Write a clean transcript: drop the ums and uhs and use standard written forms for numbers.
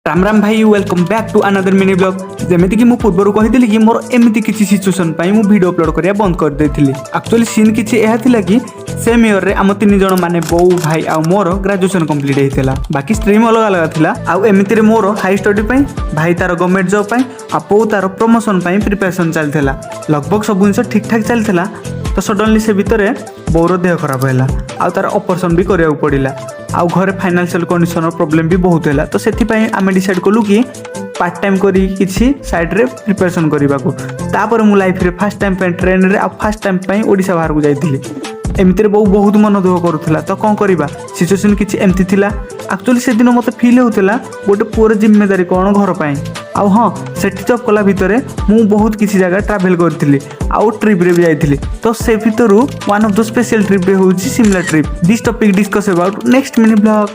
राम राम भाई welcome back to another mini blog जमीती कि पूर्व कही कि मोर एमती किसी सिचुएसन मु वीडियो अपलोड करिया बंद कर देथिली। एक्चुअली सीन किछि एहा थिला कि सेम ईयर रे आम तीन जण माने बो भाई आ मोर ग्रेजुएशन कंप्लीट हेतिला। बाकी स्ट्रीम अलग अलग थिला। आ एमिति रे मोर हाई स्टडी पई भाई तार गवर्नमेंट जॉब पई आ बो तार प्रमोशन पई प्रिपरेशन चलथिला। लगभग सब जिंस ठीक ठाक चलथिला। तो सडनली से भितरे बोर देह खराब है आ तार ऑपरेशन भी करिया पड़िला। आ घरे फाइनेंशियल कंडीशन प्रॉब्लम भी बहुत है। तो से आम डिसाइड कलु कि पार्ट टाइम करी किछि साइड रे प्रिपरेशन करने को। तापर मु लाइफ रे फर्स्ट टाइम ट्रेन रे आ फर्स्ट टाइम ओडिशा बाहर को जाइथिली। एमती रे बहुत मन दुख करूला। तो कौन करवा सिचुएशन किछि एमती थिला। एक्चुअली से दिन मत फील होता गोटे पुअर जिम्मेदारी कौन घर पाई। आउ हाँ सेठी जॉब कला भितर मु बहुत किसी जगह ट्रैवल करथिली आउ ट्रिप रे भी जाइथिली। तो से भितर one of the special trip रे होउछि Shimla trip. This topic discuss about next mini blog.